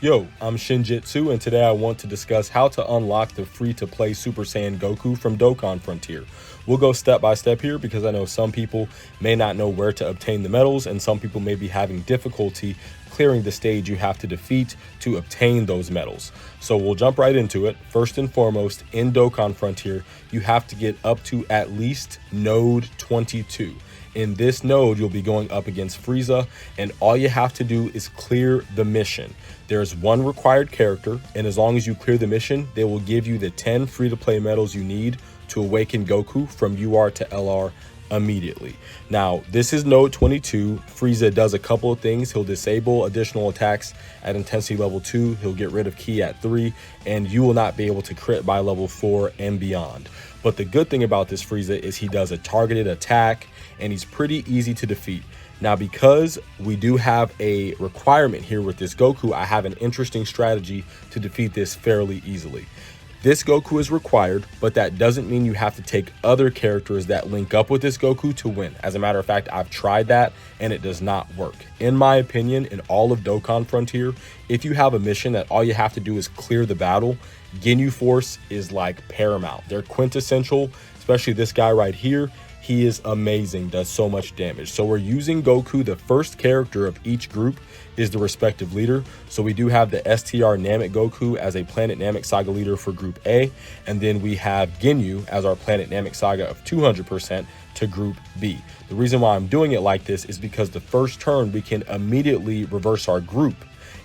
Yo, I'm Shinjitsu, and today I want to discuss how to unlock the free-to-play Super Saiyan Goku from Dokkan Frontier. We'll go step by step here because I know some people may not know where to obtain the medals, and some people may be having difficulty clearing the stage you have to defeat to obtain those medals. So we'll jump right into it. First and foremost, in Dokkan Frontier, you have to get up to at least node 22. In this node, you'll be going up against Frieza, and all you have to do is clear the mission. There's one required character, and as long as you clear the mission, they will give you the 10 free-to-play medals you need to awaken Goku from UR to LR immediately. Now, this is node 22. Frieza does a couple of things. He'll disable additional attacks at intensity level 2. He'll get rid of ki at 3, and you will not be able to crit by level 4 and beyond. But the good thing about this Frieza is he does a targeted attack, and he's pretty easy to defeat. Now, because we do have a requirement here with this Goku, I have an interesting strategy to defeat this fairly easily. This Goku is required, but that doesn't mean you have to take other characters that link up with this Goku to win. As a matter of fact, I've tried that and it does not work. In my opinion, in all of Dokkan Frontier, if you have a mission that all you have to do is clear the battle, Ginyu Force is like paramount. They're quintessential, especially this guy right here. He is amazing, does so much damage. So we're using Goku. The first character of each group is the respective leader. So we do have the STR Namek Goku as a Planet Namek Saga leader for Group A. And then we have Ginyu as our Planet Namek Saga of 200% to Group B. The reason why I'm doing it like this is because the first turn we can immediately reverse our group,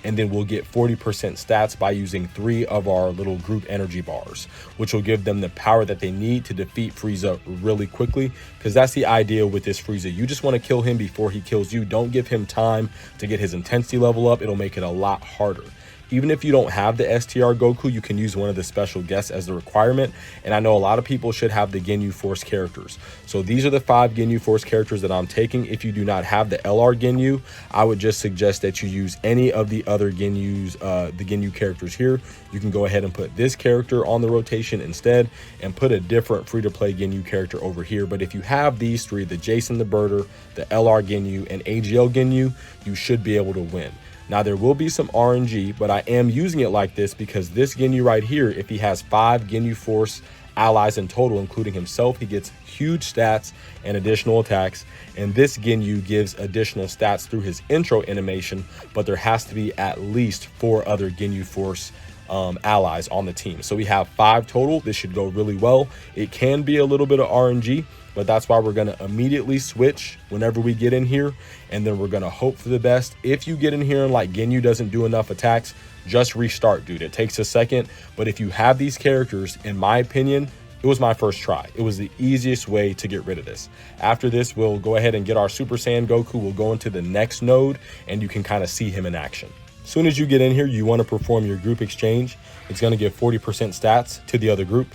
and then we'll get 40% stats by using 3 of our little group energy bars, which will give them the power that they need to defeat Frieza really quickly, because that's the idea with this Frieza. You just want to kill him before he kills you. Don't give him time to get his intensity level up. It'll make it a lot harder. Even if you don't have the STR Goku, you can use one of the special guests as the requirement. And I know a lot of people should have the Ginyu Force characters. So these are the 5 Ginyu Force characters that I'm taking. If you do not have the LR Ginyu, I would just suggest that you use any of the other Ginyus, the Ginyu characters here. You can go ahead and put this character on the rotation instead and put a different free-to-play Ginyu character over here. But if you have these 3, the Jason the Birder, the LR Ginyu, and AGL Ginyu, you should be able to win. Now, there will be some RNG, but I am using it like this because this Ginyu right here, if he has 5 Ginyu Force allies in total, including himself, he gets huge stats and additional attacks. And this Ginyu gives additional stats through his intro animation, but there has to be at least 4 other Ginyu Force allies on the team. So we have 5 total. This should go really well. It can be a little bit of RNG, but that's why we're going to immediately switch whenever we get in here, and then we're going to hope for the best. If you get in here and like Ginyu doesn't do enough attacks, just restart, dude. It takes a second, but if you have these characters, in my opinion, it was my first try. It was the easiest way to get rid of this. After this, we'll go ahead and get our Super Saiyan Goku. We'll go into the next node, and you can kind of see him in action. As soon as you get in here, you want to perform your group exchange. It's going to give 40% stats to the other group.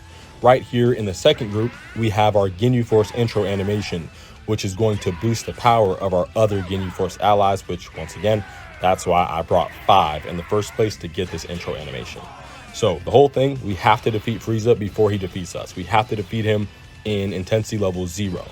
Right here in the second group, we have our Ginyu Force intro animation, which is going to boost the power of our other Ginyu Force allies, which once again, that's why I brought 5 in the first place to get this intro animation. So the whole thing, we have to defeat Frieza before he defeats us. We have to defeat him in intensity level 0.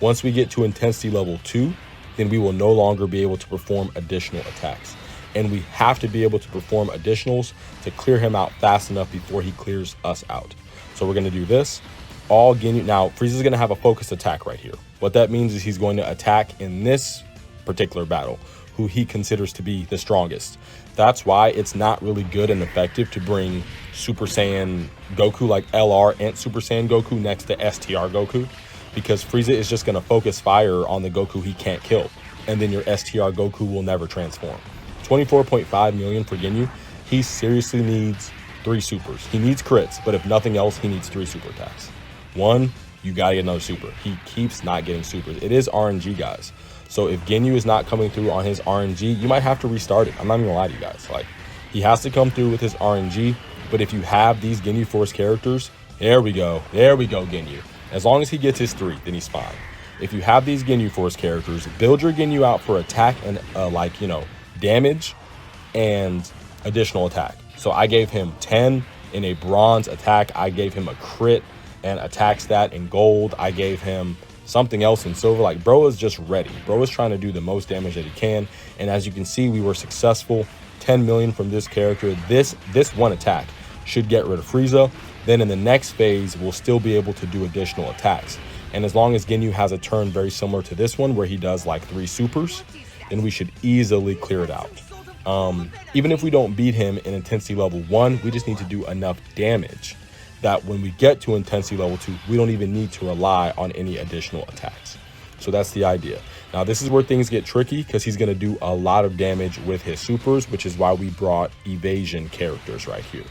Once we get to intensity level 2, then we will no longer be able to perform additional attacks. And we have to be able to perform additionals to clear him out fast enough before he clears us out. So we're going to do this. All Ginyu. Now, Frieza's going to have a focused attack right here. What that means is he's going to attack in this particular battle who he considers to be the strongest. That's why it's not really good and effective to bring Super Saiyan Goku like LR and Super Saiyan Goku next to STR Goku, because Frieza is just going to focus fire on the Goku he can't kill, and then your STR Goku will never transform. 24.5 million for Ginyu. He seriously needs 3 supers. He needs crits, but if nothing else, he needs 3 super attacks. 1, you gotta get another super. He keeps not getting supers. It is RNG, guys. So if Ginyu is not coming through on his RNG, you might have to restart it. I'm not even gonna lie to you guys. Like, he has to come through with his RNG, but if you have these Ginyu Force characters, there we go, Ginyu. As long as he gets his 3, then he's fine. If you have these Ginyu Force characters, build your Ginyu out for attack and damage and additional attack. So I gave him 10 in a bronze attack. I gave him a crit and attack stat in gold. I gave him something else in silver. Like, bro is just ready. Bro is trying to do the most damage that he can. And as you can see, we were successful 10 million from this character, this one attack should get rid of Frieza. Then in the next phase, we'll still be able to do additional attacks. And as long as Ginyu has a turn very similar to this one, where he does like 3 supers, then we should easily clear it out. Even if we don't beat him in intensity level 1, we just need to do enough damage that when we get to intensity level 2, we don't even need to rely on any additional attacks. So that's the idea. Now this is where things get tricky, because he's going to do a lot of damage with his supers, which is why we brought evasion characters right here.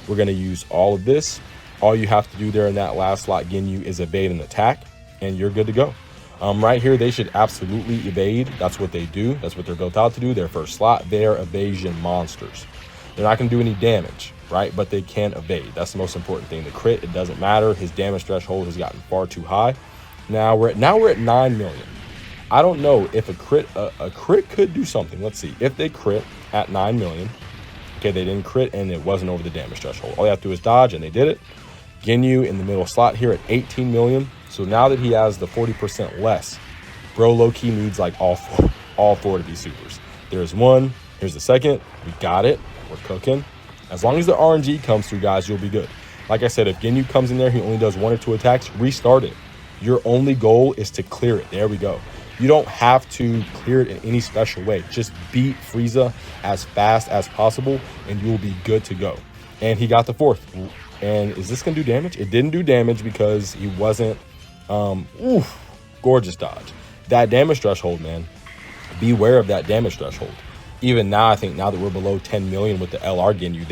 We're going to use all of this. All you have to do there in that last slot, Ginyu, is evade an attack, and you're good to go. Right here, they should absolutely evade. That's what they do. That's what they're built out to do. Their first slot, they're evasion monsters. They're not going to do any damage, right? But they can evade. That's the most important thing. The crit, it doesn't matter. His damage threshold has gotten far too high. Now we're at 9 million. I don't know if a crit could do something. Let's see. If they crit at 9 million, okay, they didn't crit and it wasn't over the damage threshold. All you have to do is dodge, and they did it. Ginyu in the middle slot here at 18 million. So now that he has the 40% less, bro low-key needs like all four of these supers. There's one, here's the second, we got it, we're cooking. As long as the RNG comes through, guys, you'll be good. Like I said, if Ginyu comes in there, he only does 1 or 2 attacks, restart it. Your only goal is to clear it. There we go. You don't have to clear it in any special way. Just beat Frieza as fast as possible, and you'll be good to go. And he got the 4th. And is this gonna do damage? It didn't do damage because he wasn't, gorgeous dodge. That damage threshold, man, beware of that damage threshold. Even now, I think now that we're below 10 million with the LR Ginyu,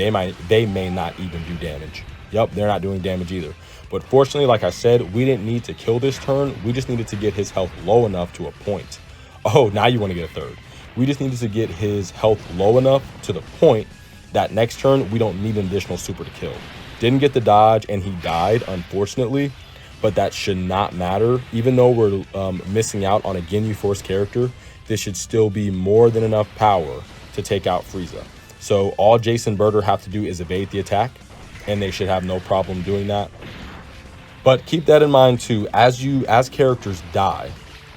they may not even do damage. Yep, they're not doing damage either. But fortunately, like I said, we didn't need to kill this turn. We just needed to get his health low enough to a point. Oh, now you want to get a 3rd. We just needed to get his health low enough to the point that next turn, we don't need an additional super to kill. Didn't get the dodge, and he died, unfortunately. But that should not matter. Even though we're missing out on a Ginyu Force character, this should still be more than enough power to take out Frieza. So all Jason Birder have to do is evade the attack, and they should have no problem doing that. But keep that in mind too. As characters die,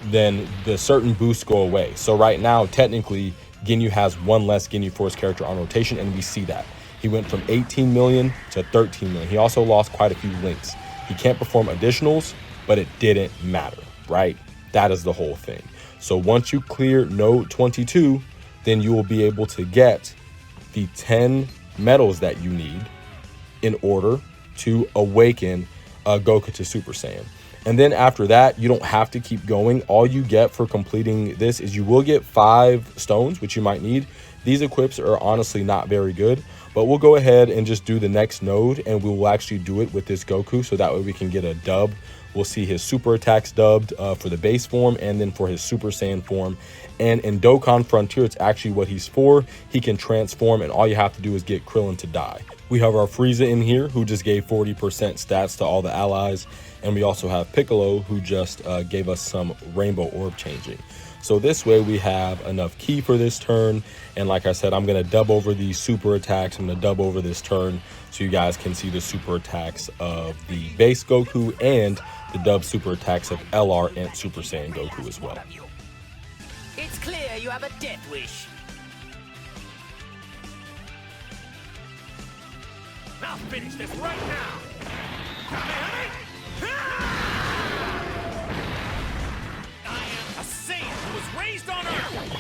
then the certain boosts go away. So right now, technically, Ginyu has 1 less Ginyu Force character on rotation, and we see that. He went from 18 million to 13 million. He also lost quite a few links. He can't perform additionals, but it didn't matter, right? That is the whole thing. So once you clear node 22, then you will be able to get the 10 medals that you need in order to awaken Goku to Super Saiyan. And then after that, you don't have to keep going. All you get for completing this is you will get 5 stones, which you might need. These equips are honestly not very good, but we'll go ahead and just do the next node, and we will actually do it with this Goku, so that way we can get a dub. We'll see his super attacks dubbed for the base form, and then for his Super Saiyan form. And in Dokkan Frontier, it's actually what he's for. He can transform, and all you have to do is get Krillin to die. We have our Frieza in here, who just gave 40% stats to all the allies. And we also have Piccolo, who just gave us some rainbow orb changing. So this way we have enough ki for this turn. And like I said, I'm going to dub over these super attacks. I'm going to dub over this turn so you guys can see the super attacks of the base Goku and the dub super attacks of LR and Super Saiyan Goku as well. It's clear you have a death wish. I'll finish this right now. I am a Saiyan who was raised on Earth.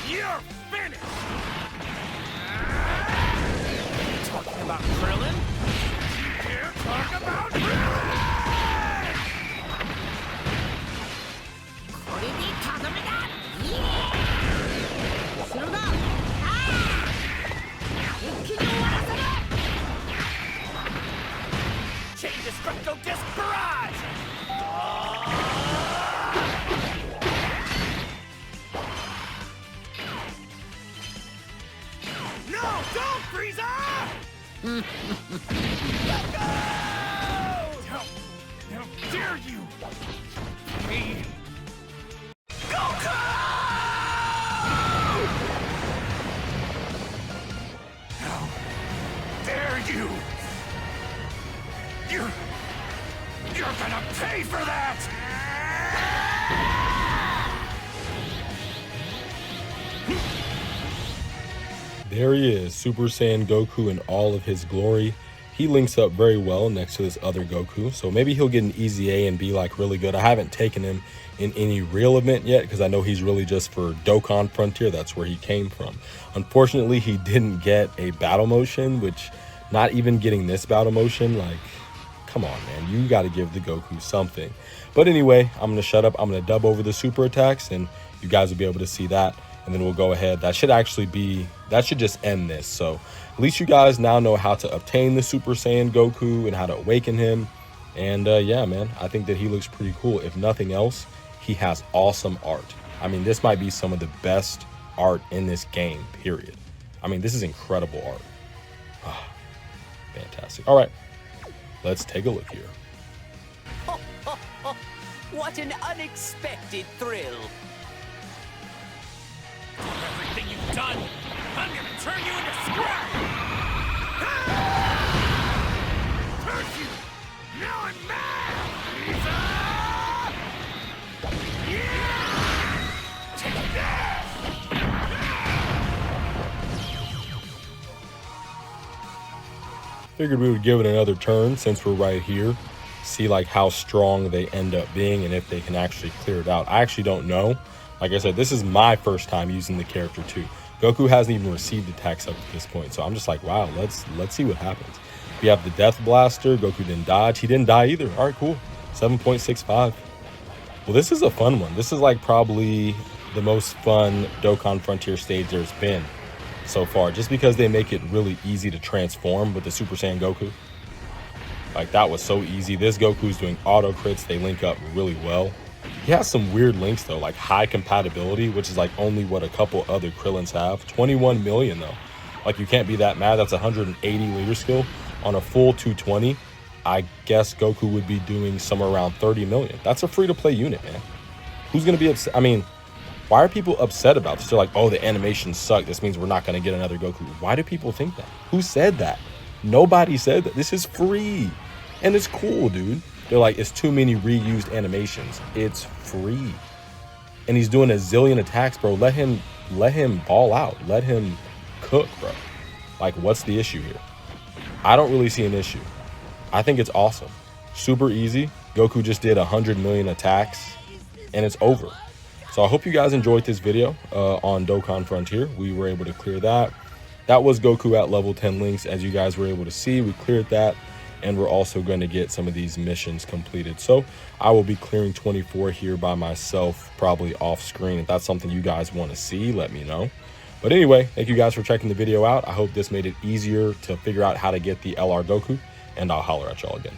You're finished. Talking about Krillin? Here, talk about Krillin! これでとどめだ！イエーイ！後ろだ！ああ！一気に終わらせろ！ Chain Destructo Disc Barrage! No, don't, Frieza! Let go! How dare you! Me! Goku! you! You're gonna pay for that! There he is, Super Saiyan Goku in all of his glory. He links up very well next to this other Goku, so maybe he'll get an easy A and be like really good. I haven't taken him in any real event yet because I know he's really just for Dokkan Frontier. That's where he came from. Unfortunately, he didn't get a battle motion, which not even getting this battle motion, like, come on, man. You got to give the Goku something. But anyway, I'm going to shut up. I'm going to dub over the super attacks, and you guys will be able to see that. And then we'll go ahead. That should just end this. So at least you guys now know how to obtain the Super Saiyan Goku and how to awaken him. And yeah, man, I think that he looks pretty cool. If nothing else, he has awesome art. I mean, this might be some of the best art in this game, period. I mean, this is incredible art. Ah, fantastic. All right, let's take a look here. What an unexpected thrill. For everything you've done, I'm gonna turn you into scrap! Curse you! Now I'm mad! Yeah! Take that! Figured we would give it another turn since we're right here. See like how strong they end up being and if they can actually clear it out. I actually don't know. Like I said, this is my first time using the character too. Goku hasn't even received attacks up to this point, so I'm just like, wow, let's see what happens. We have the Death Blaster. Goku didn't dodge. He didn't die either. All right, cool. 7.65. Well, this is a fun one. This is like probably the most fun Dokkan Frontier stage there's been so far, just because they make it really easy to transform with the Super Saiyan Goku. Like, that was so easy. This Goku's doing auto crits. They link up really well. He has some weird links though, like high compatibility, which is like only what a couple other Krillins have. 21 million though. Like, you can't be that mad. That's 180 leader skill on a full 220. I guess Goku would be doing somewhere around 30 million. That's a free-to-play unit, man. Who's gonna be upset? I mean, why are people upset about this? They're like, oh, the animations suck. This means we're not gonna get another Goku. Why do people think that? Who said that? Nobody said that. This is free and it's cool, dude. They're like, it's too many reused animations. It's free. And he's doing a zillion attacks, bro. Let him ball out. Let him cook, bro. Like, what's the issue here? I don't really see an issue. I think it's awesome. Super easy. Goku just did 100 million attacks and it's over. So I hope you guys enjoyed this video on Dokkan Frontier. We were able to clear that. That was Goku at level 10 links. As you guys were able to see, we cleared that. And we're also going to get some of these missions completed. So I will be clearing 24 here by myself, probably off screen. If that's something you guys want to see, let me know. But anyway, thank you guys for checking the video out. I hope this made it easier to figure out how to get the LR Goku, and I'll holler at y'all again.